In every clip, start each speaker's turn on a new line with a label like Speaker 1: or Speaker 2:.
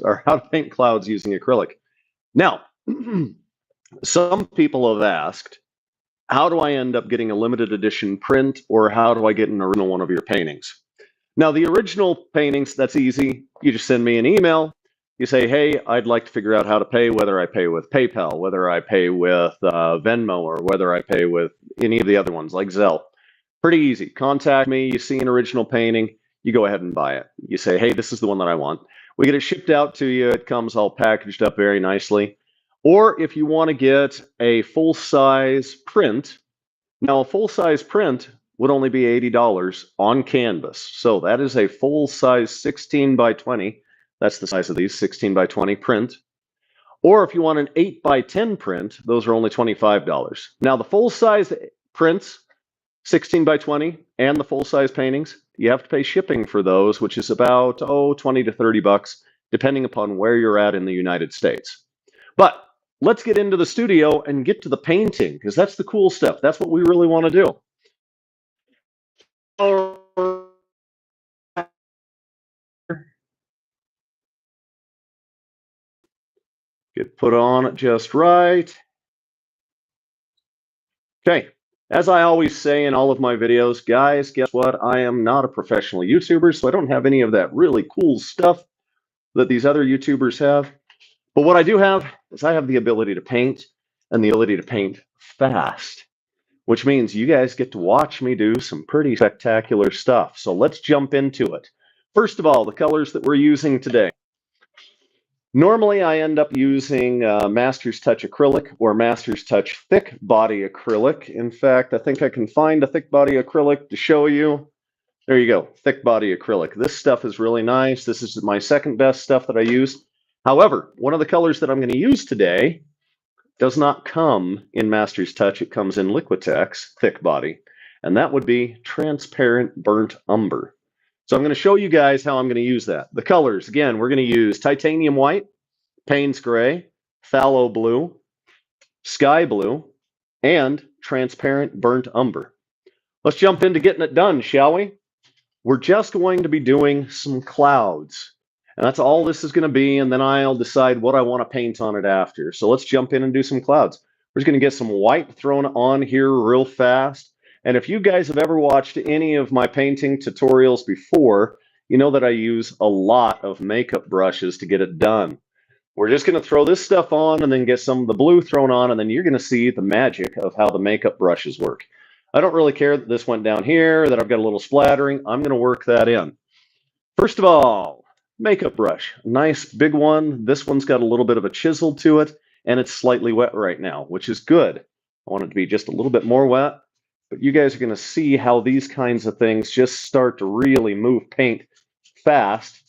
Speaker 1: or how to paint clouds using acrylic. Now, some people have asked, how do I end up getting a limited edition print, or how do I get an original one of your paintings? Now, the original paintings, that's easy. You just send me an email. You say, hey, I'd like to figure out how to pay, whether I pay with PayPal, whether I pay with Venmo, or whether I pay with any of the other ones like Zelle. Pretty easy. Contact me. You see an original painting, you go ahead and buy it. You say, hey, this is the one that I want. We get it shipped out to you. It comes all packaged up very nicely. Or if you want to get a full-size print, now a full-size print would only be $80 on canvas. So that is a full-size 16 by 20. That's the size of these, 16 by 20 print. Or if you want an 8 by 10 print, those are only $25. Now the full-size prints, 16 by 20, and the full-size paintings, you have to pay shipping for those, which is about, 20 to 30 bucks, depending upon where you're at in the United States. But let's get into the studio and get to the painting, because that's the cool stuff. That's what we really want to do. Get put on just right. Okay, as I always say in all of my videos, guys, guess what? I am not a professional YouTuber, so I don't have any of that really cool stuff that these other YouTubers have. But what I do have is I have the ability to paint, and the ability to paint fast, which means you guys get to watch me do some pretty spectacular stuff. So let's jump into it. First of all, the colors that we're using today. Normally, I end up using Master's Touch Acrylic or Master's Touch Thick Body Acrylic. In fact, I think I can find a thick body acrylic to show you. There you go, thick body acrylic. This stuff is really nice. This is my second best stuff that I use. However, one of the colors that I'm going to use today does not come in Master's Touch. It comes in Liquitex thick body, and that would be transparent burnt umber. So I'm going to show you guys how I'm going to use that. The colors, again, we're going to use titanium white, Payne's gray, phthalo blue, sky blue, and transparent burnt umber. Let's jump into getting it done, shall we? We're just going to be doing some clouds. And that's all this is going to be, and then I'll decide what I want to paint on it after. So let's jump in and do some clouds. We're just going to get some white thrown on here real fast. And if you guys have ever watched any of my painting tutorials before, you know that I use a lot of makeup brushes to get it done. We're just going to throw this stuff on and then get some of the blue thrown on, and then you're going to see the magic of how the makeup brushes work. I don't really care that this went down here, that I've got a little splattering. I'm going to work that in. First of all, makeup brush. Nice big one. This one's got a little bit of a chisel to it, and it's slightly wet right now, which is good. I want it to be just a little bit more wet, but you guys are going to see how these kinds of things just start to really move paint fast,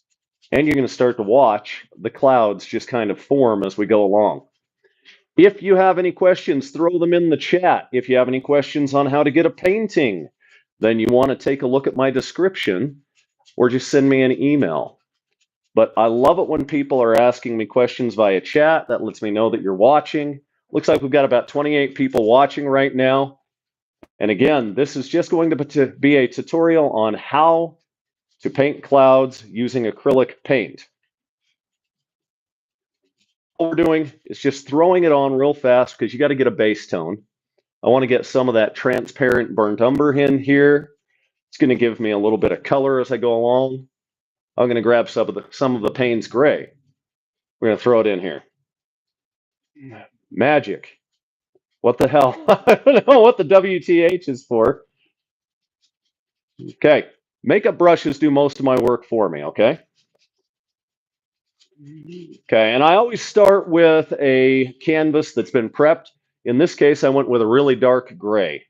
Speaker 1: and you're going to start to watch the clouds just kind of form as we go along. If you have any questions, throw them in the chat. If you have any questions on how to get a painting, then you want to take a look at my description or just send me an email. But I love it when people are asking me questions via chat. That lets me know that you're watching. Looks like we've got about 28 people watching right now. And again, this is just going to be a tutorial on how to paint clouds using acrylic paint. All we're doing is just throwing it on real fast because you got to get a base tone. I want to get some of that transparent burnt umber in here. It's going to give me a little bit of color as I go along. I'm going to grab some of the Payne's gray. We're going to throw it in here. Magic. What the hell? I don't know what the WTH is for. Okay. Makeup brushes do most of my work for me, okay? Okay, and I always start with a canvas that's been prepped. In this case, I went with a really dark gray.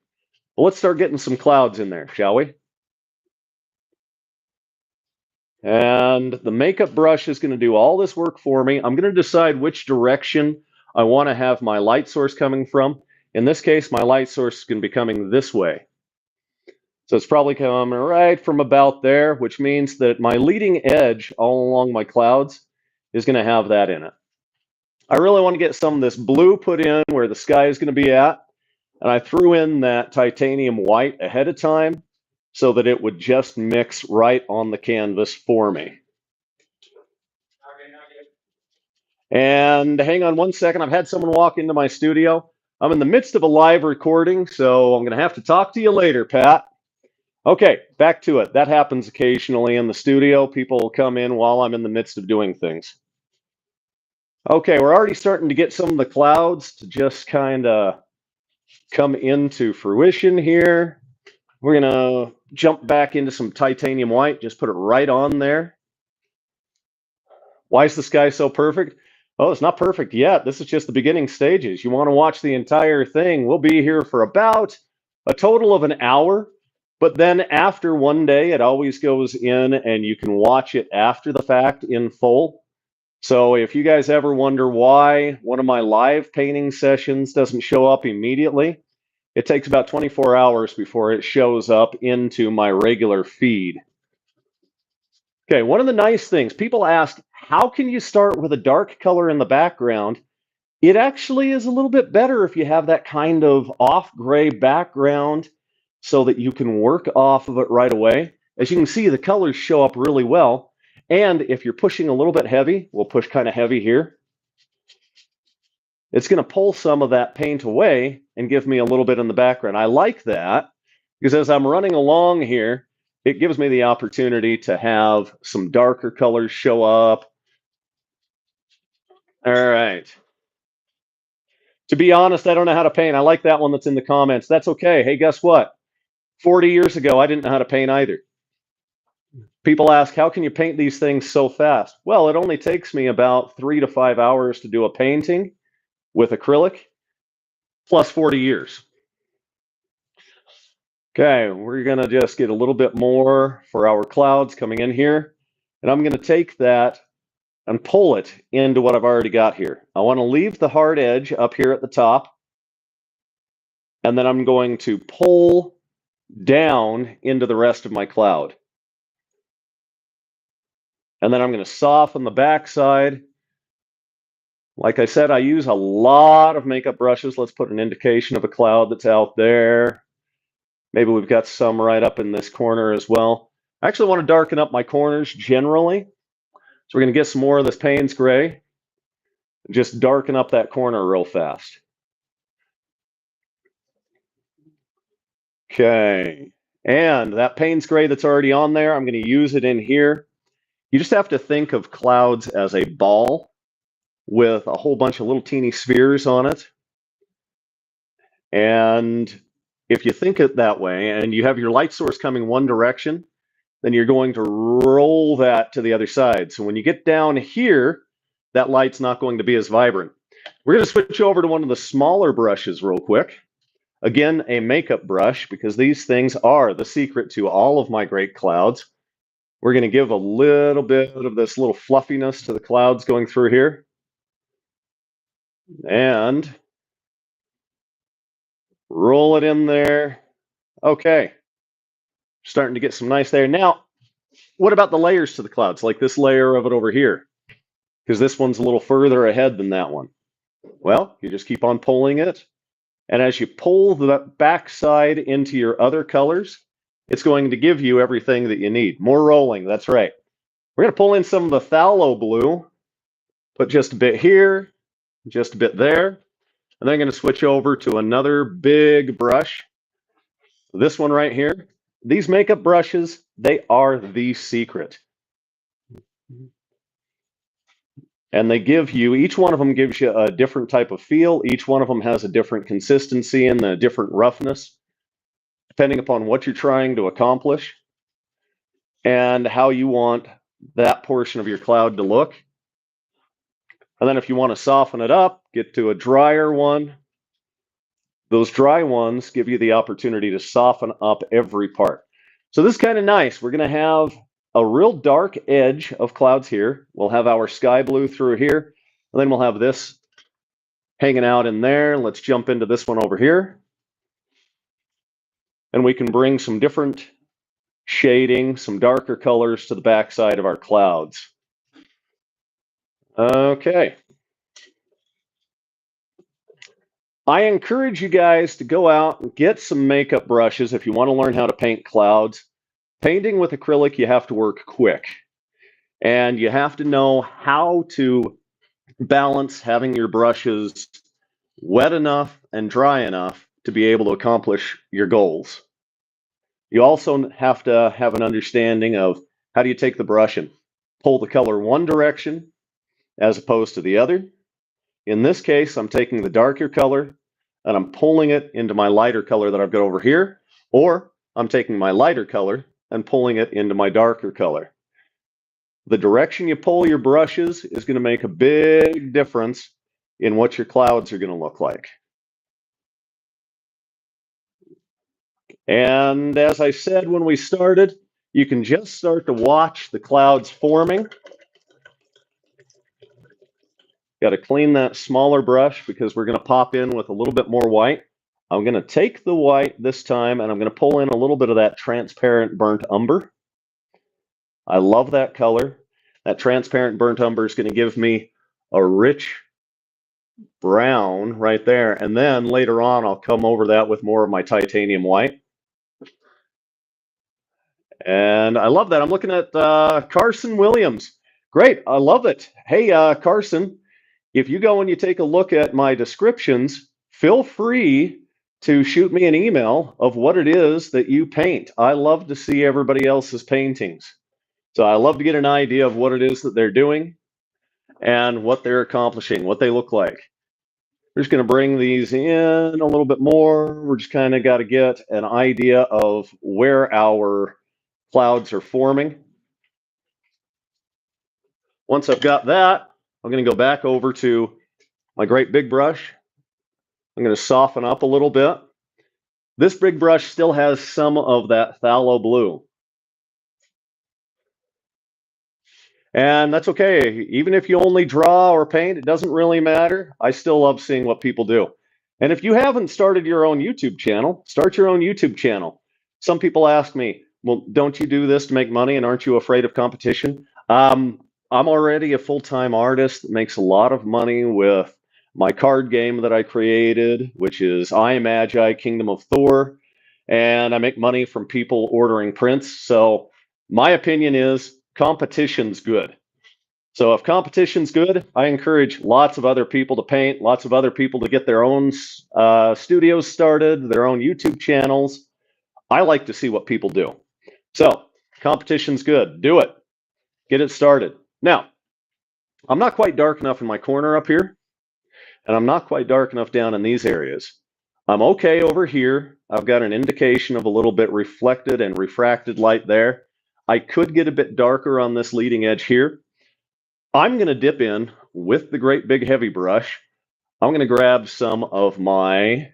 Speaker 1: Well, let's start getting some clouds in there, shall we? And the makeup brush is going to do all this work for me. I'm going to decide which direction I want to have my light source coming from. In this case, my light source is going to be coming this way. So it's probably coming right from about there, which means that my leading edge all along my clouds is going to have that in it. I really want to get some of this blue put in where the sky is going to be at. And I threw in that titanium white ahead of time so that it would just mix right on the canvas for me. And hang on one second. I've had someone walk into my studio. I'm in the midst of a live recording, so I'm going to have to talk to you later, Pat. Okay, back to it. That happens occasionally in the studio. People will come in while I'm in the midst of doing things. Okay, we're already starting to get some of the clouds to just kind of come into fruition here. We're going to jump back into some titanium white, just put it right on there. Why is the sky so perfect? Oh, it's not perfect yet. This is just the beginning stages. You want to watch the entire thing. We'll be here for about a total of an hour. But then after one day, it always goes in and you can watch it after the fact in full. So if you guys ever wonder why one of my live painting sessions doesn't show up immediately, it takes about 24 hours before it shows up into my regular feed. Okay, one of the nice things, people ask, how can you start with a dark color in the background? It actually is a little bit better if you have that kind of off gray background so that you can work off of it right away. As you can see, the colors show up really well. And if you're pushing a little bit heavy, we'll push kind of heavy here. It's going to pull some of that paint away and give me a little bit in the background. I like that because as I'm running along here, it gives me the opportunity to have some darker colors show up. All right. To be honest, I don't know how to paint. I like that one that's in the comments. That's okay. Hey, guess what? 40 years ago, I didn't know how to paint either. People ask, how can you paint these things so fast? Well, it only takes me about 3 to 5 hours to do a painting with acrylic, plus 40 years. Okay, we're going to just get a little bit more for our clouds coming in here. And I'm going to take that and pull it into what I've already got here. I want to leave the hard edge up here at the top. And then I'm going to pull down into the rest of my cloud. And then I'm going to soften the backside. Like I said, I use a lot of makeup brushes. Let's put an indication of a cloud that's out there. Maybe we've got some right up in this corner as well. I actually want to darken up my corners generally. So we're going to get some more of this Payne's gray. Just darken up that corner real fast. Okay. And that Payne's gray that's already on there, I'm going to use it in here. You just have to think of clouds as a ball with a whole bunch of little teeny spheres on it. And if you think it that way and you have your light source coming one direction, then you're going to roll that to the other side. So when you get down here, that light's not going to be as vibrant. We're going to switch over to one of the smaller brushes real quick. Again, a makeup brush, because these things are the secret to all of my great clouds. We're going to give a little bit of this little fluffiness to the clouds going through here. And roll it in there. Okay. Starting to get some nice there. Now, what about the layers to the clouds, like this layer of it over here? Because this one's a little further ahead than that one. Well, you just keep on pulling it. And as you pull the backside into your other colors, it's going to give you everything that you need. More rolling, that's right. We're going to pull in some of the phthalo blue, put just a bit here, just a bit there. And then I'm going to switch over to another big brush. This one right here. These makeup brushes, they are the secret. And they give you, each one of them gives you a different type of feel. Each one of them has a different consistency and a different roughness, depending upon what you're trying to accomplish and how you want that portion of your cloud to look. And then if you want to soften it up, get to a drier one. Those dry ones give you the opportunity to soften up every part. So this is kind of nice. We're going to have a real dark edge of clouds here. We'll have our sky blue through here, and then we'll have this hanging out in there. Let's jump into this one over here. And we can bring some different shading, some darker colors to the backside of our clouds. Okay. I encourage you guys to go out and get some makeup brushes if you want to learn how to paint clouds. Painting with acrylic, you have to work quick. And you have to know how to balance having your brushes wet enough and dry enough to be able to accomplish your goals. You also have to have an understanding of how do you take the brush and pull the color one direction as opposed to the other. In this case, I'm taking the darker color and I'm pulling it into my lighter color that I've got over here, or I'm taking my lighter color and pulling it into my darker color. The direction you pull your brushes is going to make a big difference in what your clouds are going to look like. And as I said when we started, you can just start to watch the clouds forming. Got to clean that smaller brush because we're going to pop in with a little bit more white. I'm going to take the white this time and I'm going to pull in a little bit of that transparent burnt umber. I love that color. That transparent burnt umber is going to give me a rich brown right there. And then later on, I'll come over that with more of my titanium white. And I love that. I'm looking at Carson Williams. Great. I love it. Hey, Carson, if you go and you take a look at my descriptions, feel free to shoot me an email of what it is that you paint. I love to see everybody else's paintings. So I love to get an idea of what it is that they're doing and what they're accomplishing, what they look like. We're just going to bring these in a little bit more. We're just kind of got to get an idea of where our clouds are forming. Once I've got that, I'm going to go back over to my great big brush. I'm going to soften up a little bit. This big brush still has some of that phthalo blue. And that's okay. Even if you only draw or paint, it doesn't really matter. I still love seeing what people do. And if you haven't started your own YouTube channel, start your own YouTube channel. Some people ask me, well, don't you do this to make money and aren't you afraid of competition? I'm already a full-time artist that makes a lot of money with my card game that I created, which is I Magi, Kingdom of Thor. And I make money from people ordering prints. So my opinion is competition's good. So if competition's good, I encourage lots of other people to paint, lots of other people to get their own studios started, their own YouTube channels. I like to see what people do. So competition's good. Do it. Get it started. Now, I'm not quite dark enough in my corner up here, and I'm not quite dark enough down in these areas. I'm okay over here. I've got an indication of a little bit reflected and refracted light there. I could get a bit darker on this leading edge here. I'm going to dip in with the great big heavy brush. I'm going to grab some of my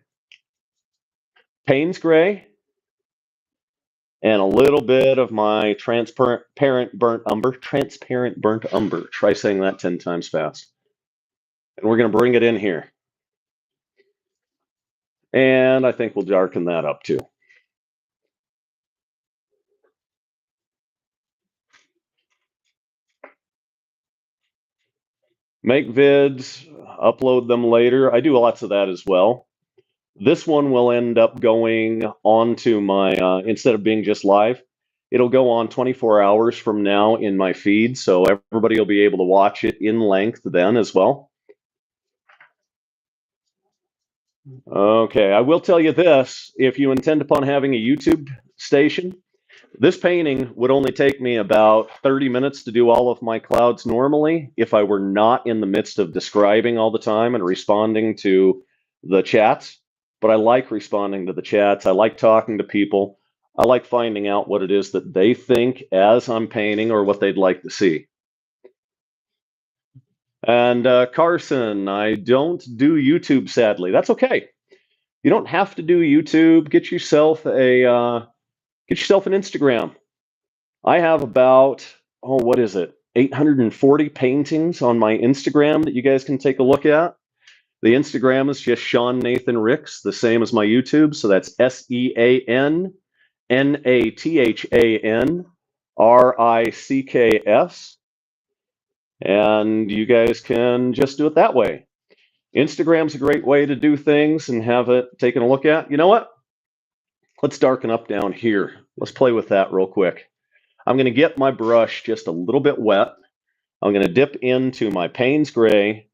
Speaker 1: Payne's Gray and a little bit of my transparent burnt umber. Transparent burnt umber. Try saying that 10 times fast. And we're going to bring it in here. And I think we'll darken that up too. Make vids, upload them later. I do lots of that as well. This one will end up going onto my, instead of being just live, it'll go on 24 hours from now in my feed. So everybody will be able to watch it in length then as well. Okay, I will tell you this. If you intend upon having a YouTube station, this painting would only take me about 30 minutes to do all of my clouds normally if I were not in the midst of describing all the time and responding to the chats. But I like responding to the chats. I like talking to people. I like finding out what it is that they think as I'm painting or what they'd like to see. And Carson, I don't do YouTube, sadly. That's okay. You don't have to do YouTube. Get yourself an Instagram. I have about, oh, what is it? 840 paintings on my Instagram that you guys can take a look at. The Instagram is just Sean Nathan Ricks, the same as my YouTube. So that's SeanNathanRicks. And you guys can just do it that way. Instagram's a great way to do things and have it taken a look at. You know what? Let's darken up down here. Let's play with that real quick. I'm going to get my brush just a little bit wet. I'm going to dip into my Payne's Gray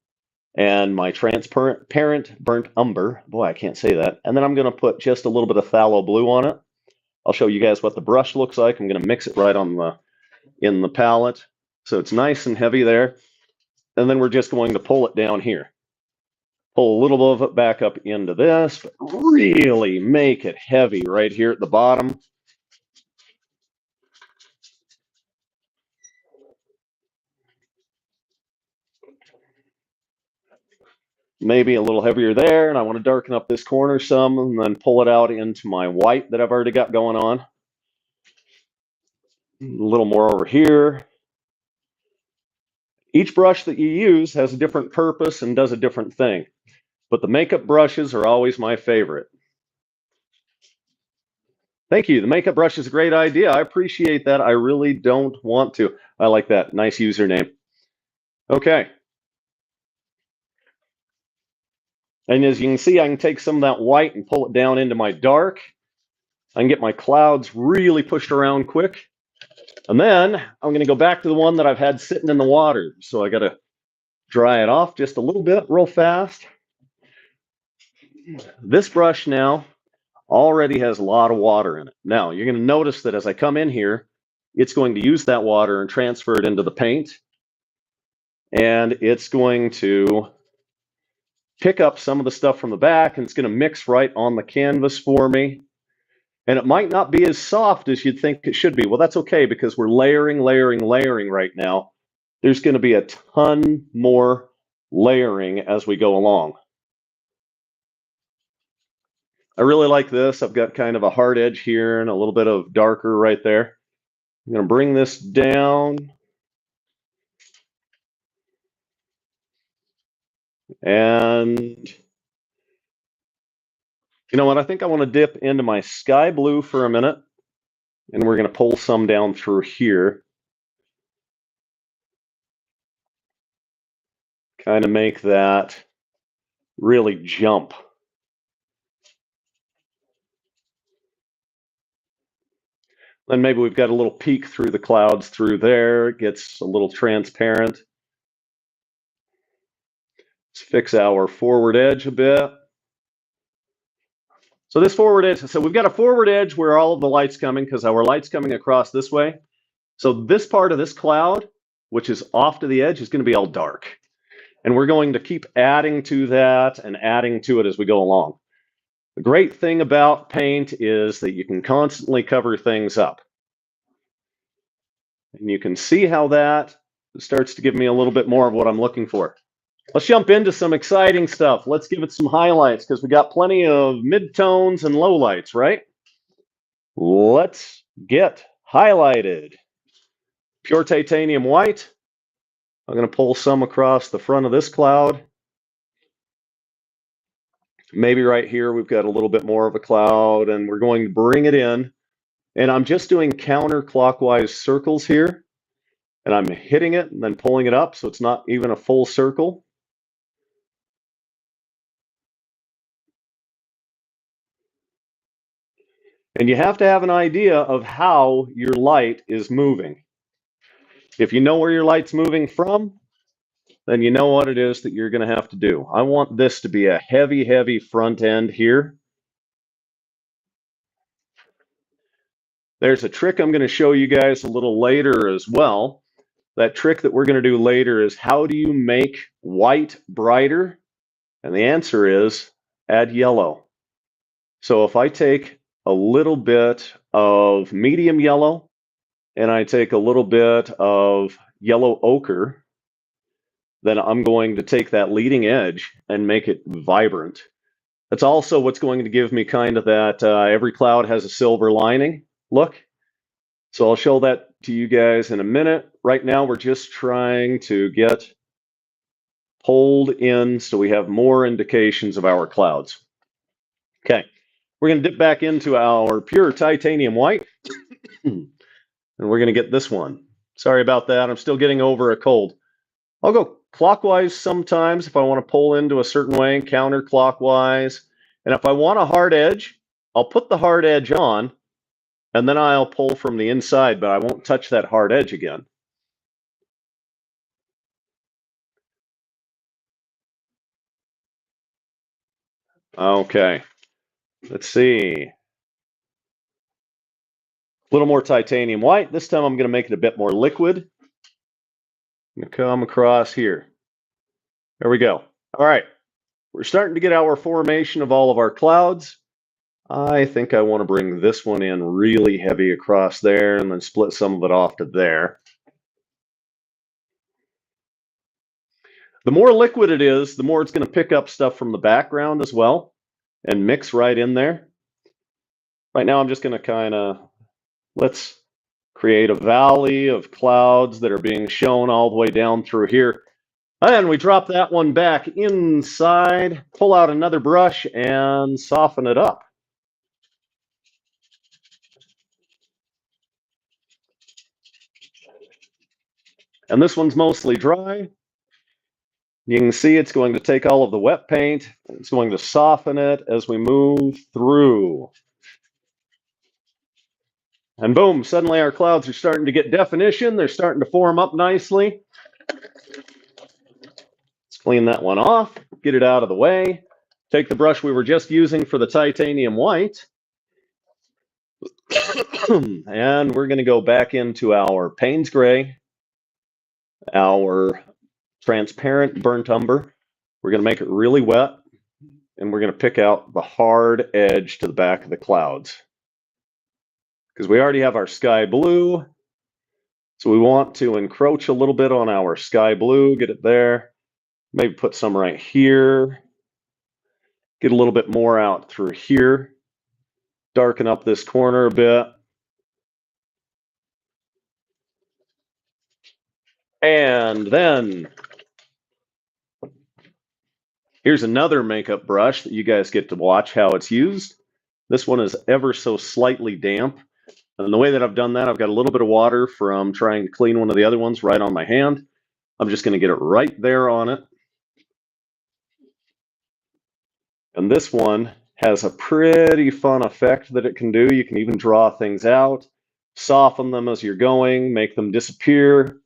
Speaker 1: and my transparent burnt umber. Boy, I can't say that. And then I'm going to put just a little bit of phthalo blue on it. I'll show you guys what the brush looks like. I'm going to mix it right on in the palette. So it's nice and heavy there. And then we're just going to pull it down here. Pull a little bit of it back up into this, but really make it heavy right here at the bottom. Maybe a little heavier there, and I want to darken up this corner some, and then pull it out into my white that I've already got going on. A little more over here. Each brush that you use has a different purpose and does a different thing, but the makeup brushes are always my favorite. Thank you. The makeup brush is a great idea. I appreciate that. I really don't want to. I like that. Nice username. Okay. And as you can see, I can take some of that white and pull it down into my dark. I can get my clouds really pushed around quick. And then I'm going to go back to the one that I've had sitting in the water. So I got to dry it off just a little bit real fast. This brush now already has a lot of water in it. Now, you're going to notice that as I come in here, it's going to use that water and transfer it into the paint. And it's going to pick up some of the stuff from the back, and it's going to mix right on the canvas for me. And it might not be as soft as you'd think it should be. Well, that's okay, because we're layering right now. There's going to be a ton more layering as we go along. I really like this. I've got kind of a hard edge here and a little bit of darker right there. I'm going to bring this down. And you know what? I think I want to dip into my sky blue for a minute. And we're going to pull some down through here. Kind of make that really jump. Then maybe we've got a little peek through the clouds through there. It gets a little transparent. Let's fix our forward edge a bit. So this forward edge, so we've got a forward edge where all of the light's coming, because our light's coming across this way. So this part of this cloud, which is off to the edge, is going to be all dark. And we're going to keep adding to that and adding to it as we go along. The great thing about paint is that you can constantly cover things up. And you can see how that starts to give me a little bit more of what I'm looking for. Let's jump into some exciting stuff. Let's give it some highlights, because we got plenty of midtones and lowlights, right? Let's get highlighted. Pure titanium white. I'm going to pull some across the front of this cloud. Maybe right here we've got a little bit more of a cloud, and we're going to bring it in. And I'm just doing counterclockwise circles here. And I'm hitting it and then pulling it up, so it's not even a full circle. And you have to have an idea of how your light is moving. If you know where your light's moving from, then you know what it is that you're going to have to do. I want this to be a heavy, heavy front end here. There's a trick I'm going to show you guys a little later as well. That trick that we're going to do later is, how do you make white brighter? And the answer is add yellow. So if I take a little bit of medium yellow and I take a little bit of yellow ochre, then I'm going to take that leading edge and make it vibrant. That's also what's going to give me kind of that every cloud has a silver lining look. So I'll show that to you guys in a minute. Right now, we're just trying to get pulled in so we have more indications of our clouds. Okay, we're going to dip back into our pure titanium white, and we're going to get this one. Sorry about that. I'm still getting over a cold. I'll go clockwise sometimes if I want to pull into a certain way, counterclockwise. And if I want a hard edge, I'll put the hard edge on, and then I'll pull from the inside, but I won't touch that hard edge again. Okay, let's see. A little more titanium white. This time I'm going to make it a bit more liquid. I'm going to come across here. There we go. All right, we're starting to get our formation of all of our clouds. I think I want to bring this one in really heavy across there and then split some of it off to there. The more liquid it is, the more it's going to pick up stuff from the background as well and mix right in there. Right now I'm just going to let's create a valley of clouds that are being shown all the way down through here. And we drop that one back inside, pull out another brush, and soften it up. And this one's mostly dry. You can see it's going to take all of the wet paint. It's going to soften it as we move through. And boom, suddenly our clouds are starting to get definition. They're starting to form up nicely. Let's clean that one off, get it out of the way. Take the brush we were just using for the titanium white. And we're going to go back into our Payne's Gray, our transparent burnt umber. We're going to make it really wet, and we're going to pick out the hard edge to the back of the clouds. Because we already have our sky blue, so we want to encroach a little bit on our sky blue, get it there, maybe put some right here, get a little bit more out through here, darken up this corner a bit. And then here's another makeup brush that you guys get to watch how it's used. This one is ever so slightly damp. And the way that I've done that, I've got a little bit of water from trying to clean one of the other ones right on my hand. I'm just going to get it right there on it. And this one has a pretty fun effect that it can do. You can even draw things out, soften them as you're going, make them disappear.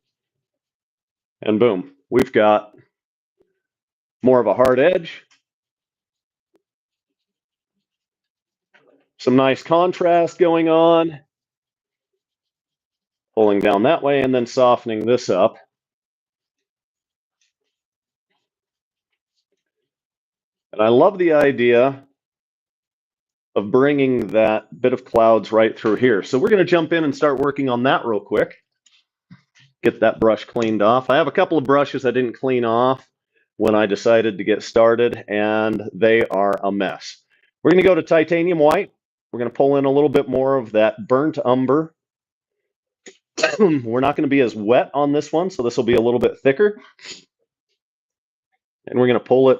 Speaker 1: And boom, we've got more of a hard edge. Some nice contrast going on. Pulling down that way and then softening this up. And I love the idea of bringing that bit of clouds right through here. So we're going to jump in and start working on that real quick. Get that brush cleaned off. I have a couple of brushes I didn't clean off when I decided to get started, and they are a mess. We're going to go to titanium white. We're going to pull in a little bit more of that burnt umber. We're not going to be as wet on this one, so this will be a little bit thicker. And we're going to pull it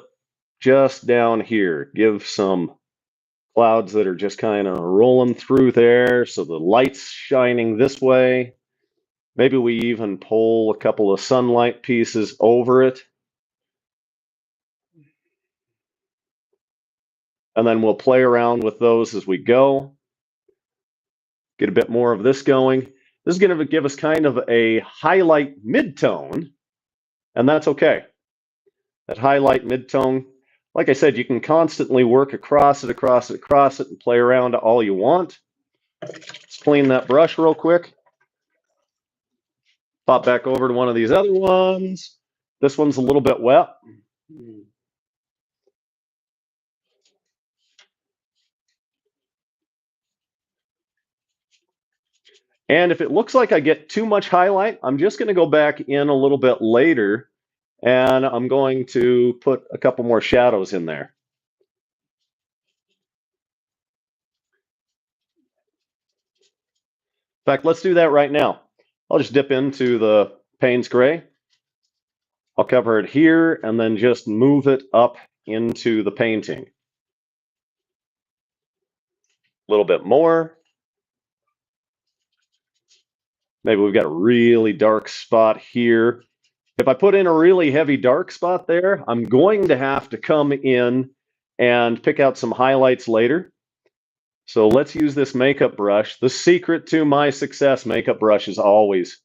Speaker 1: just down here. Give some clouds that are just kind of rolling through there, so the light's shining this way. Maybe we even pull a couple of sunlight pieces over it. And then we'll play around with those as we go. Get a bit more of this going. This is going to give us kind of a highlight mid-tone, and that's okay. That highlight mid-tone, like I said, you can constantly work across it, and play around all you want. Let's clean that brush real quick. Pop back over to one of these other ones. This one's a little bit wet. And if it looks like I get too much highlight, I'm just going to go back in a little bit later, and I'm going to put a couple more shadows in there. In fact, let's do that right now. I'll just dip into the Payne's Gray. I'll cover it here and then just move it up into the painting. A little bit more. Maybe we've got a really dark spot here. If I put in a really heavy dark spot there, I'm going to have to come in and pick out some highlights later. So let's use this makeup brush. The secret to my success makeup brush is always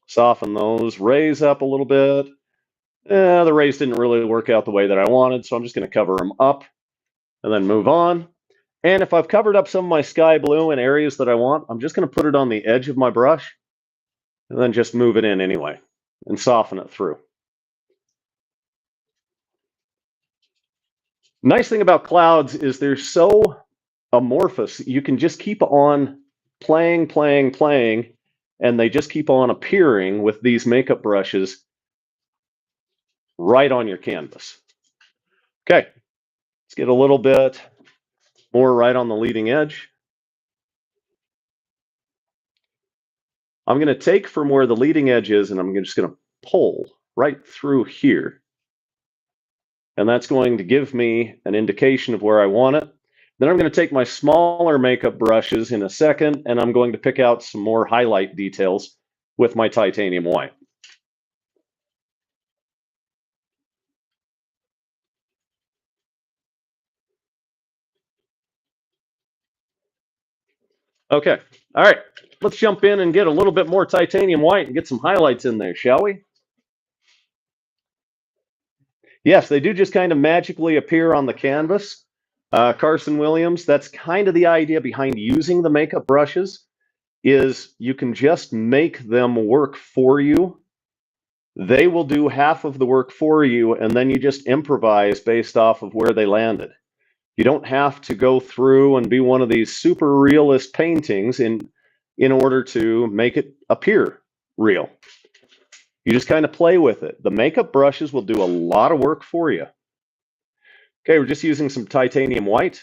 Speaker 1: soften those, raise up a little bit, The rays didn't really work out the way that I wanted, so I'm just going to cover them up and then move on. And if I've covered up some of my sky blue in areas that I want, I'm just going to put it on the edge of my brush and then just move it in anyway and soften it through. Nice thing about clouds is they're so amorphous. You can just keep on playing, and they just keep on appearing with these makeup brushes right on your canvas. Okay, let's get a little bit more right on the leading edge. I'm going to take from where the leading edge is, and I'm just going to pull right through here. And that's going to give me an indication of where I want it. Then I'm going to take my smaller makeup brushes in a second, and I'm going to pick out some more highlight details with my titanium white. Okay, all right, let's jump in and get a little bit more titanium white and get some highlights in there, shall we? Yes, they do just kind of magically appear on the canvas. Carson Williams, that's kind of the idea behind using the makeup brushes, is you can just make them work for you. They will do half of the work for you, and then you just improvise based off of where they landed. You don't have to go through and be one of these super realist paintings in order to make it appear real. You just kind of play with it. The makeup brushes will do a lot of work for you. Okay, we're just using some titanium white.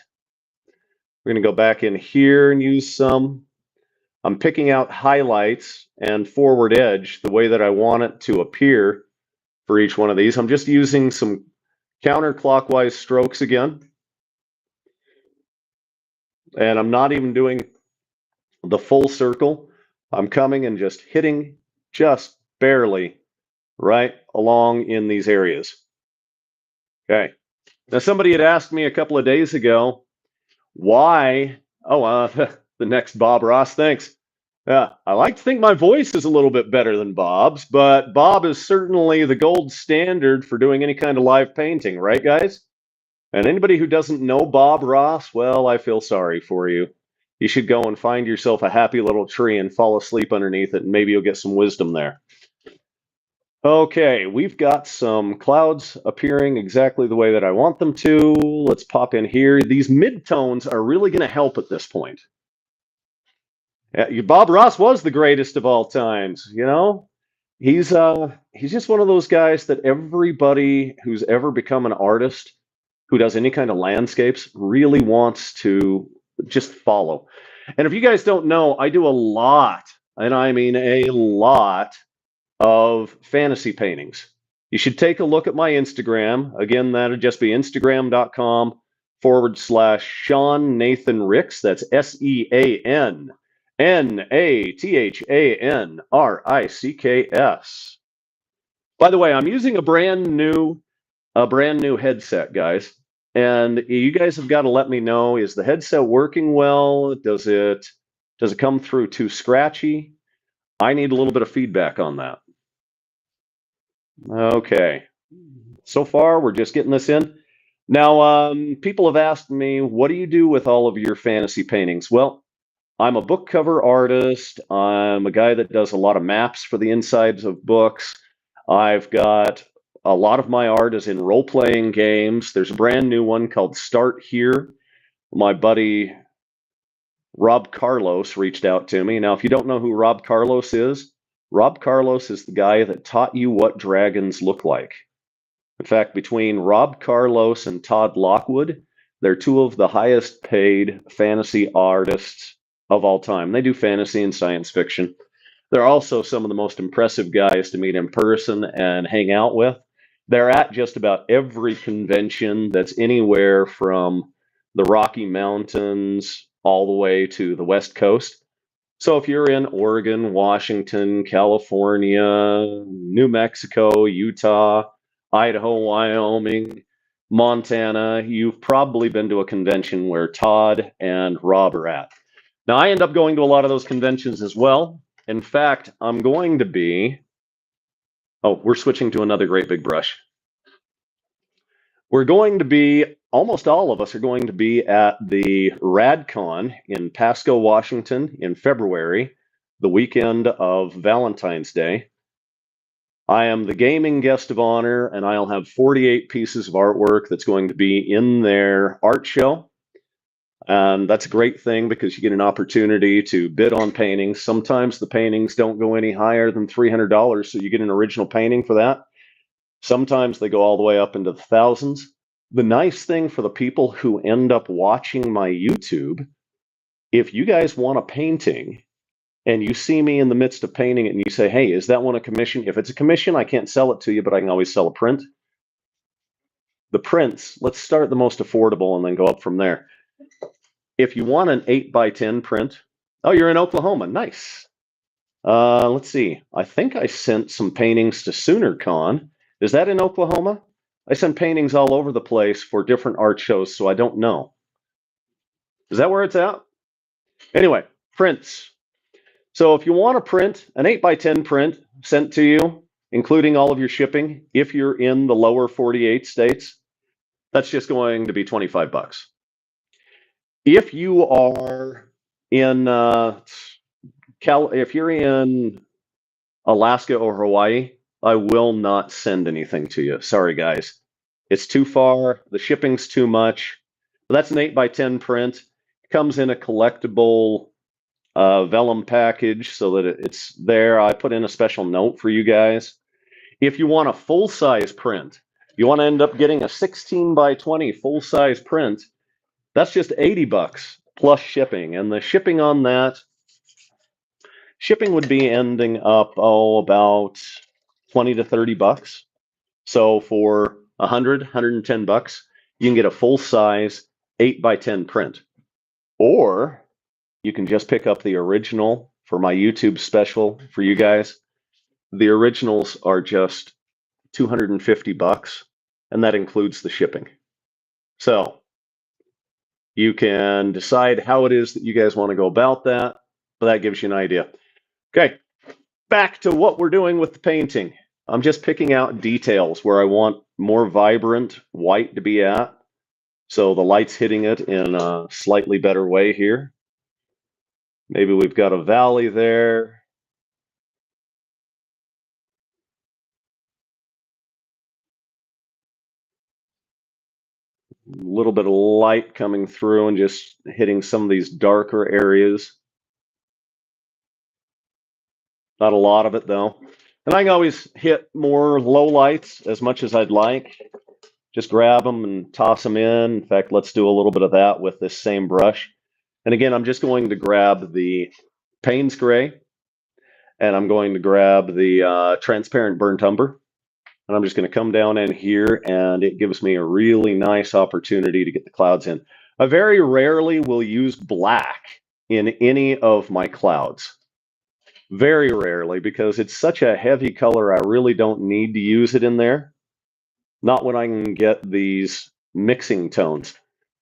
Speaker 1: We're going to go back in here and use some. I'm picking out highlights and forward edge the way that I want it to appear for each one of these. I'm just using some counterclockwise strokes again. And I'm not even doing the full circle. I'm coming and just hitting just barely right along in these areas. Okay. Now, somebody had asked me a couple of days ago, why? Oh, the next Bob Ross, thanks. I like to think my voice is a little bit better than Bob's, but Bob is certainly the gold standard for doing any kind of live painting, right, guys? And anybody who doesn't know Bob Ross, well, I feel sorry for you. You should go and find yourself a happy little tree and fall asleep underneath it, and maybe you'll get some wisdom there. Okay, we've got some clouds appearing exactly the way that I want them to. Let's pop in here. These midtones are really going to help at this point. Bob Ross was the greatest of all times, you know? He's just one of those guys that everybody who's ever become an artist who does any kind of landscapes really wants to just follow. And if you guys don't know, I do a lot, and I mean a lot, of fantasy paintings. You should take a look at my Instagram. Again, that'd just be instagram.com/Sean Nathan Ricks. That's SeanNathanRicks. By the way, I'm using a brand new headset, guys. And you guys have got to let me know, is the headset working well? Does it come through too scratchy? I need a little bit of feedback on that. Okay. So far, we're just getting this in. Now, people have asked me, what do you do with all of your fantasy paintings? Well, I'm a book cover artist. I'm a guy that does a lot of maps for the insides of books. I've got a lot of my art is in role-playing games. There's a brand new one called Start Here. My buddy Rob Carlos reached out to me. Now, if you don't know who Rob Carlos is the guy that taught you what dragons look like. In fact, between Rob Carlos and Todd Lockwood, they're two of the highest paid fantasy artists of all time. They do fantasy and science fiction. They're also some of the most impressive guys to meet in person and hang out with. They're at just about every convention that's anywhere from the Rocky Mountains all the way to the West Coast. So if you're in Oregon, Washington, California, New Mexico, Utah, Idaho, Wyoming, Montana, you've probably been to a convention where Todd and Rob are at. Now, I end up going to a lot of those conventions as well. In fact, I'm going to be Oh, we're switching to another great big brush. We're going to be, almost all of us are going to be at the RadCon in Pasco, Washington in February, the weekend of Valentine's Day. I am the gaming guest of honor, and I'll have 48 pieces of artwork that's going to be in their art show. And that's a great thing because you get an opportunity to bid on paintings. Sometimes the paintings don't go any higher than $300, so you get an original painting for that. Sometimes they go all the way up into the thousands. The nice thing for the people who end up watching my YouTube, if you guys want a painting and you see me in the midst of painting it and you say, hey, is that one a commission? If it's a commission, I can't sell it to you, but I can always sell a print. The prints, let's start the most affordable and then go up from there. If you want an 8x10 print, oh, you're in Oklahoma. Nice. Let's see. I think I sent some paintings to SoonerCon. Is that in Oklahoma? I send paintings all over the place for different art shows, so I don't know. Is that where it's at? Anyway, prints. So if you want a print, an 8x10 print sent to you, including all of your shipping, if you're in the lower 48 states, that's just going to be 25 bucks. If you are in if you're in Alaska or Hawaii, I will not send anything to you. Sorry, guys. It's too far. The shipping's too much. But that's an 8x10 print. It comes in a collectible vellum package so that it's there. I put in a special note for you guys. If you want a full-size print, you want to end up getting a 16x20 full-size print, that's just 80 bucks plus shipping. And the shipping on that, shipping would be ending up, about 20 to 30 bucks. So for 110 bucks, you can get a full-size 8x10 print. Or you can just pick up the original for my YouTube special for you guys. The originals are just 250 bucks, and that includes the shipping. So you can decide how it is that you guys want to go about that, but that gives you an idea. Okay, back to what we're doing with the painting. I'm just picking out details where I want more vibrant white to be at. So the light's hitting it in a slightly better way here. Maybe we've got a valley there. A little bit of light coming through and just hitting some of these darker areas. Not a lot of it though. And I can always hit more low lights as much as I'd like. Just grab them and toss them in. In fact, let's do a little bit of that with this same brush. And again, I'm just going to grab the Payne's Gray, and I'm going to grab the transparent burnt umber. And I'm just going to come down in here, and it gives me a really nice opportunity to get the clouds in. I very rarely will use black in any of my clouds. Very rarely, because it's such a heavy color, I really don't need to use it in there. Not when I can get these mixing tones.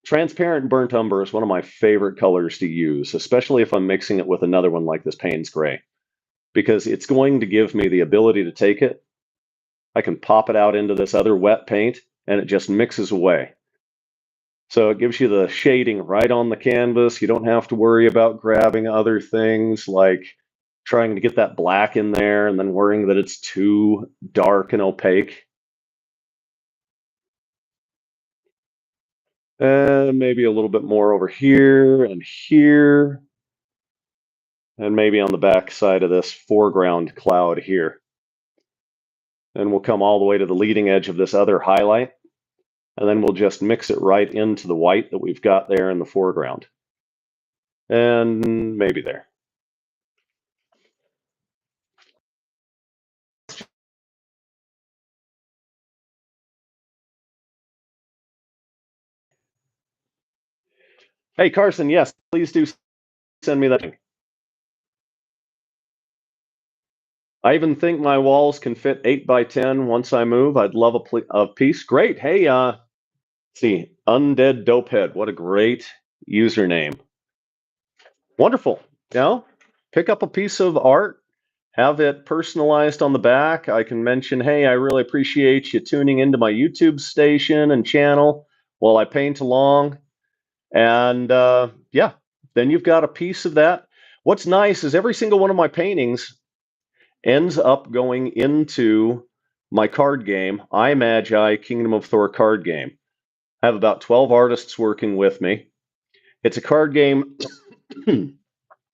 Speaker 1: Transparent burnt umber is one of my favorite colors to use, especially if I'm mixing it with another one like this Payne's Gray, because it's going to give me the ability to take it. I can pop it out into this other wet paint, and it just mixes away. So it gives you the shading right on the canvas. You don't have to worry about grabbing other things like trying to get that black in there and then worrying that it's too dark and opaque. And maybe a little bit more over here and here. And maybe on the back side of this foreground cloud here. And we'll come all the way to the leading edge of this other highlight. And then we'll just mix it right into the white that we've got there in the foreground. And maybe there. Hey, Carson, yes, please do send me that thing. I even think my walls can fit 8x10 once I move. I'd love a piece. Great. Hey, see, Undead Dopehead. What a great username. Wonderful. You know, pick up a piece of art. have it personalized on the back. I can mention, hey, I really appreciate you tuning into my YouTube station and channel while I paint along. And yeah, then you've got a piece of that. What's nice is every single one of my paintings ends up going into my card game, I Magi Kingdom of Thor card game. I have about 12 artists working with me. It's a card game.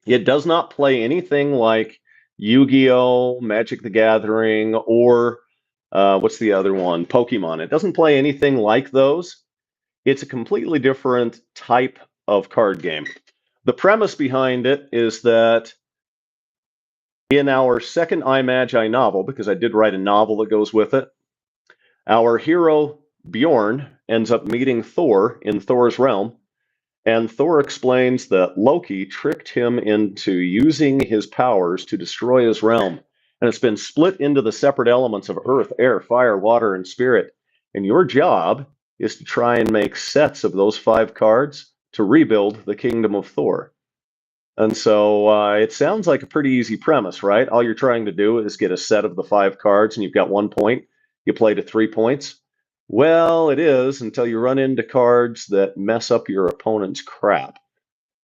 Speaker 1: It does not play anything like Yu-Gi-Oh, Magic the Gathering, or what's the other one? Pokemon. It doesn't play anything like those. It's a completely different type of card game. The premise behind it is that in our second I Magi novel, because I did write a novel that goes with it, our hero Bjorn ends up meeting Thor in Thor's realm, and Thor explains that Loki tricked him into using his powers to destroy his realm. And it's been split into the separate elements of earth, air, fire, water, and spirit. And your job is to try and make sets of those 5 cards to rebuild the kingdom of Thor. And so it sounds like a pretty easy premise, right? All you're trying to do is get a set of the 5 cards and you've got 1 point. You play to 3 points. Well, it is until you run into cards that mess up your opponent's crap.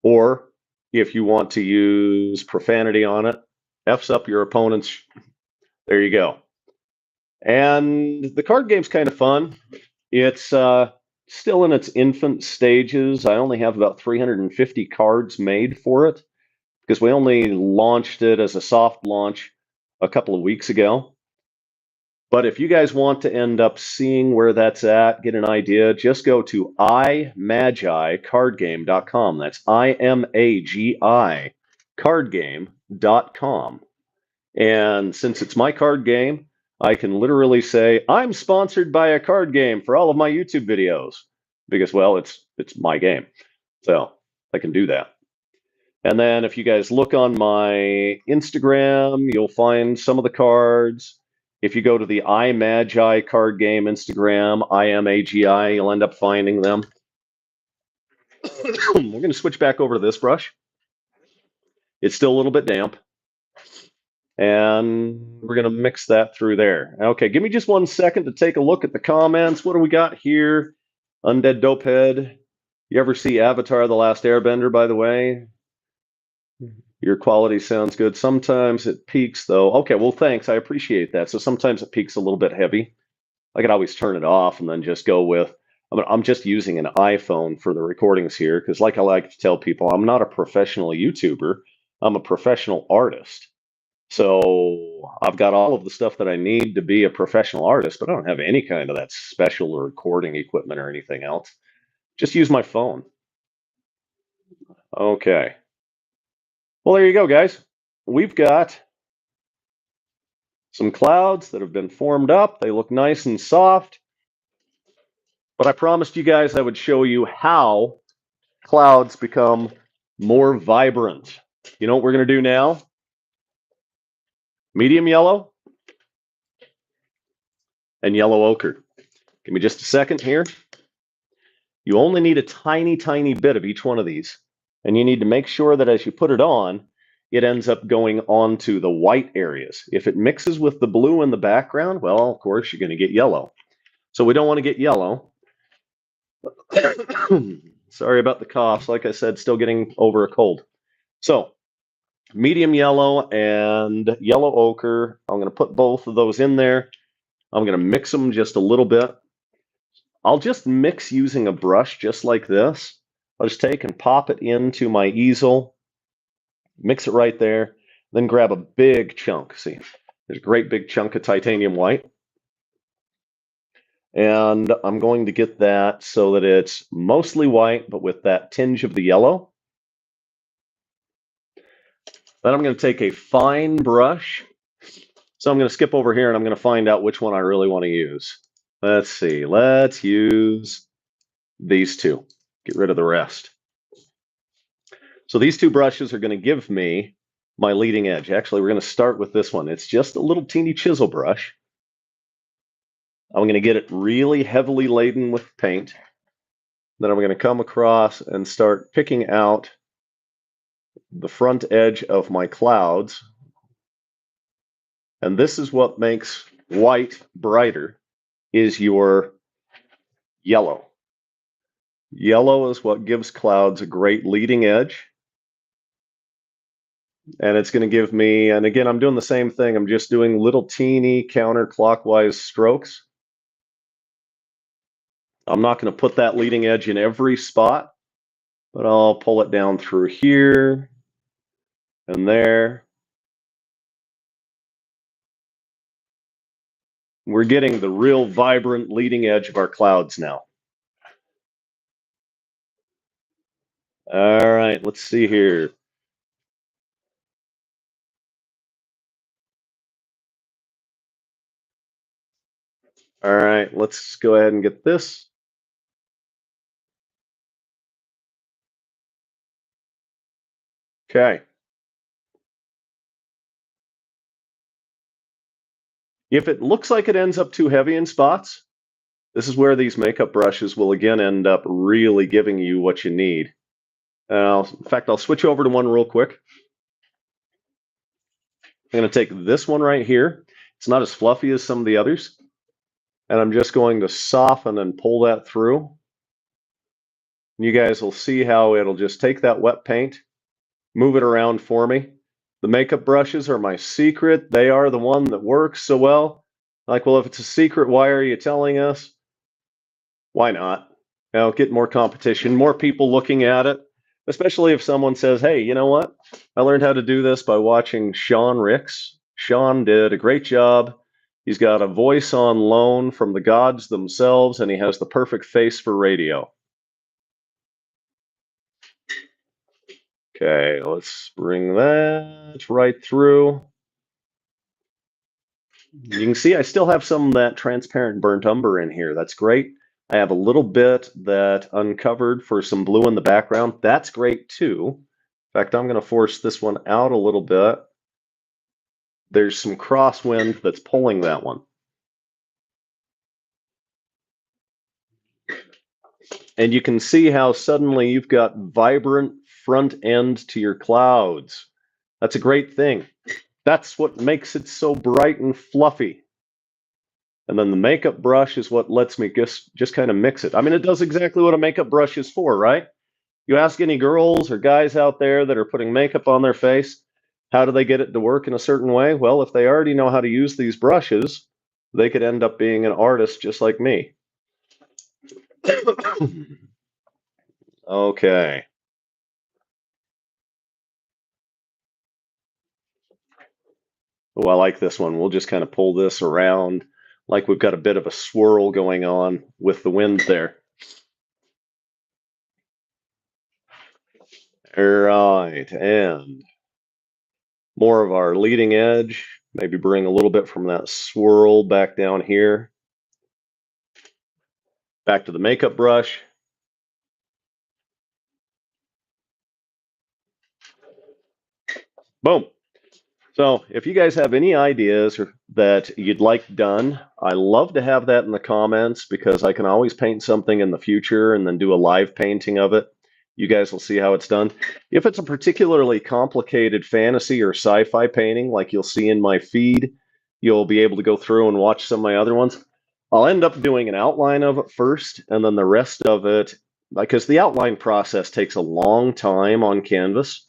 Speaker 1: Or if you want to use profanity on it, F's up your opponent's. There you go. And the card game's kind of fun. It's still in its infant stages. I only have about 350 cards made for it because we only launched it as a soft launch a couple of weeks ago. But if you guys want to end up seeing where that's at, get an idea, just go to imagicardgame.com. That's IMAGI cardgame.com. And since it's my card game, I can literally say I'm sponsored by a card game for all of my YouTube videos because, well, it's my game. So I can do that. And then if you guys look on my Instagram, you'll find some of the cards. If you go to the iMagi card game Instagram, IMAGI, you'll end up finding them. We're going to switch back over to this brush. It's still a little bit damp. And we're going to mix that through there. Okay, give me just 1 second to take a look at the comments. What do we got here? Undead Dopehead. You ever see Avatar: The Last Airbender, by the way? Your quality sounds good. Sometimes it peaks, though. Okay, well, thanks. I appreciate that. So sometimes it peaks a little bit heavy. I could always turn it off and then just go with. I'm just using an iPhone for the recordings here because, like I like to tell people, I'm not a professional YouTuber. I'm a professional artist. So I've got all of the stuff that I need to be a professional artist, but I don't have any kind of that special recording equipment or anything else. Just use my phone. Okay. Well, there you go, guys. We've got some clouds that have been formed up. They look nice and soft. But I promised you guys I would show you how clouds become more vibrant. You know what we're going to do now? Medium yellow and yellow ochre. Give me just a second here. You only need a tiny, tiny bit of each one of these. And you need to make sure that as you put it on, it ends up going onto the white areas. If it mixes with the blue in the background, well, of course, you're going to get yellow. So we don't want to get yellow. Sorry about the coughs. Like I said, still getting over a cold. So medium yellow and yellow ochre. I'm going to put both of those in there. I'm going to mix them just a little bit. I'll just mix using a brush just like this. I'll just take and pop it into my easel, mix it right there, then grab a big chunk. See, there's a great big chunk of titanium white. And I'm going to get that so that it's mostly white, but with that tinge of the yellow. Then I'm going to take a fine brush. So I'm going to skip over here and I'm going to find out which one I really want to use. Let's see. Let's use these two. Get rid of the rest. So these 2 brushes are going to give me my leading edge. Actually, we're going to start with this one. It's just a little teeny chisel brush. I'm going to get it really heavily laden with paint. Then I'm going to come across and start picking out the front edge of my clouds. And this is what makes white brighter, is your yellow. Yellow is what gives clouds a great leading edge. And it's going to give me, and again, I'm doing the same thing. I'm just doing little teeny counterclockwise strokes. I'm not going to put that leading edge in every spot, but I'll pull it down through here and there. We're getting the real vibrant leading edge of our clouds now. All right, let's see here. All right, let's go ahead and get this. Okay. If it looks like it ends up too heavy in spots, this is where these makeup brushes will again end up really giving you what you need. In fact, I'll switch over to one real quick. I'm going to take this one right here. It's not as fluffy as some of the others. And I'm just going to soften and pull that through. You guys will see how it'll just take that wet paint, move it around for me. The makeup brushes are my secret. They are the one that works so well. Like, well, if it's a secret, why are you telling us? Why not? Get more competition, more people looking at it, especially if someone says, hey, you know what? I learned how to do this by watching Sean Ricks. Sean did a great job. He's got a voice on loan from the gods themselves, and he has the perfect face for radio. Okay, let's bring that right through. You can see I still have some of that transparent burnt umber in here. That's great. I have a little bit that uncovered for some blue in the background. That's great too. In fact, I'm going to force this one out a little bit. There's some crosswind that's pulling that one. And you can see how suddenly you've got vibrant front end to your clouds. That's a great thing. That's what makes it so bright and fluffy. And then the makeup brush is what lets me just kind of mix it. I mean, it does exactly what a makeup brush is for, right? You ask any girls or guys out there that are putting makeup on their face, how do they get it to work in a certain way? Well, if they already know how to use these brushes, they could end up being an artist just like me. Okay. Oh, I like this one. We'll just kind of pull this around like we've got a bit of a swirl going on with the wind there. All right, and more of our leading edge. Maybe bring a little bit from that swirl back down here. Back to the makeup brush. Boom. So if you guys have any ideas that you'd like done, I love to have that in the comments because I can always paint something in the future and then do a live painting of it. You guys will see how it's done. If it's a particularly complicated fantasy or sci-fi painting like you'll see in my feed, you'll be able to go through and watch some of my other ones. I'll end up doing an outline of it first and then the rest of it, because the outline process takes a long time on canvas,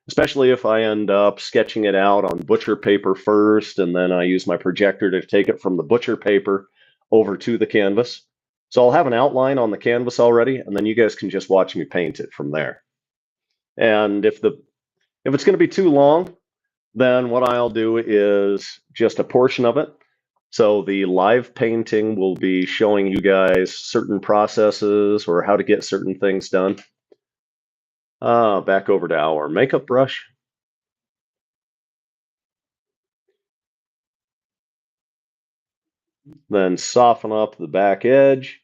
Speaker 1: especially if I end up sketching it out on butcher paper first, and then I use my projector to take it from the butcher paper over to the canvas. So I'll have an outline on the canvas already, and then you guys can just watch me paint it from there. And if it's going to be too long, then what I'll do is just a portion of it. So the live painting will be showing you guys certain processes or how to get certain things done. Back over to our makeup brush. Then soften up the back edge.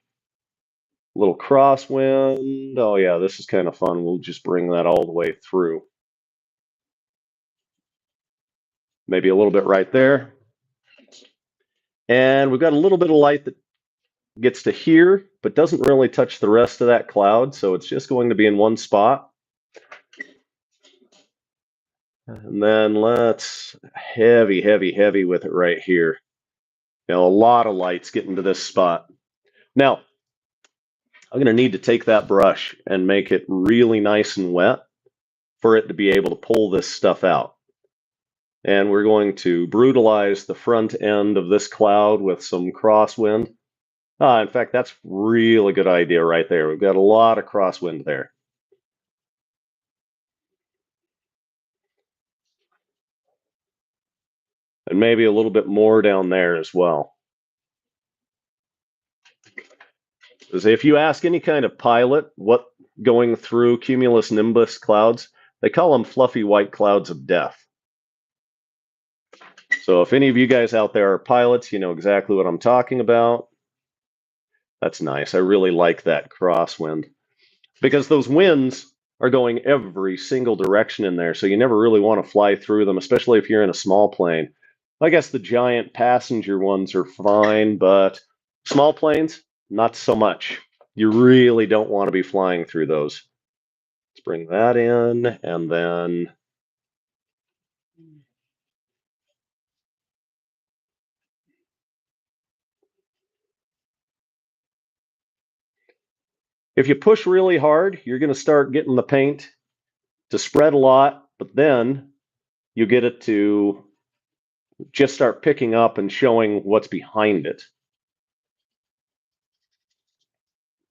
Speaker 1: A little crosswind. Oh yeah, this is kind of fun. We'll just bring that all the way through. Maybe a little bit right there. And we've got a little bit of light that gets to here, but doesn't really touch the rest of that cloud. So it's just going to be in one spot. And then let's heavy, heavy, heavy with it right here. You know, a lot of light's getting to this spot. Now, I'm going to need to take that brush and make it really nice and wet for it to be able to pull this stuff out. And we're going to brutalize the front end of this cloud with some crosswind. In fact, that's really good idea right there. We've got a lot of crosswind there. And maybe a little bit more down there as well. Because if you ask any kind of pilot what going through cumulus nimbus clouds, they call them fluffy white clouds of death. So if any of you guys out there are pilots, you know exactly what I'm talking about. That's nice. I really like that crosswind because those winds are going every single direction in there. So you never really want to fly through them, especially if you're in a small plane. I guess the giant passenger ones are fine, but small planes, not so much. You really don't want to be flying through those. Let's bring that in, and then if you push really hard, you're going to start getting the paint to spread a lot, but then you get it to just start picking up and showing what's behind it.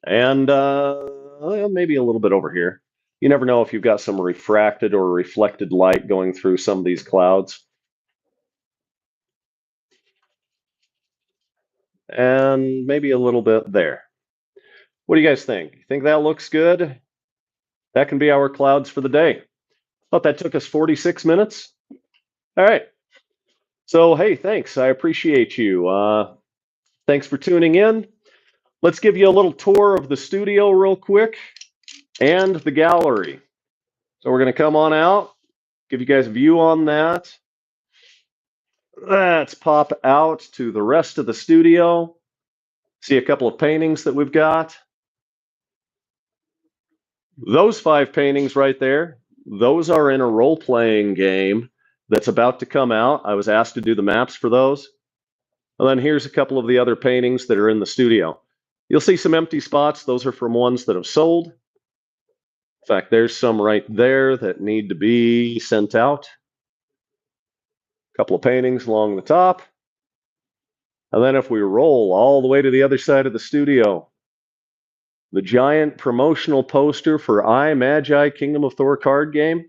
Speaker 1: And well, maybe a little bit over here. You never know if you've got some refracted or reflected light going through some of these clouds. And maybe a little bit there. What do you guys think? You think that looks good? That can be our clouds for the day. Thought that took us 46 minutes. All right. So, hey, thanks. I appreciate you. Thanks for tuning in. Let's give you a little tour of the studio real quick and the gallery. So we're going to come on out, give you guys a view on that. Let's pop out to the rest of the studio. See a couple of paintings that we've got. Those 5 paintings right there, those are in a role-playing game that's about to come out. I was asked to do the maps for those. And then here's a couple of the other paintings that are in the studio. You'll see some empty spots. Those are from ones that have sold. In fact, there's some right there that need to be sent out. A couple of paintings along the top. And then if we roll all the way to the other side of the studio, the giant promotional poster for I, Magi, Kingdom of Thor card game.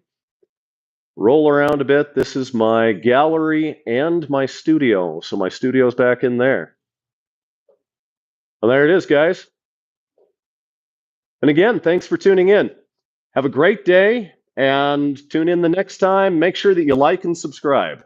Speaker 1: Roll around a bit. This is my gallery and my studio. So my studio's back in there. Well, there it is, guys. And again, thanks for tuning in. Have a great day and tune in the next time. Make sure that you like and subscribe.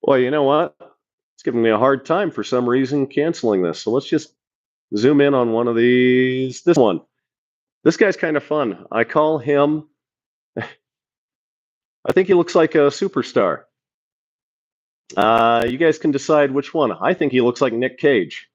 Speaker 1: Well, you know what? It's giving me a hard time for some reason canceling this. So let's just zoom in on one of these. This one. This guy's kind of fun. I call him, I think he looks like a superstar. You guys can decide which one. I think he looks like Nick Cage.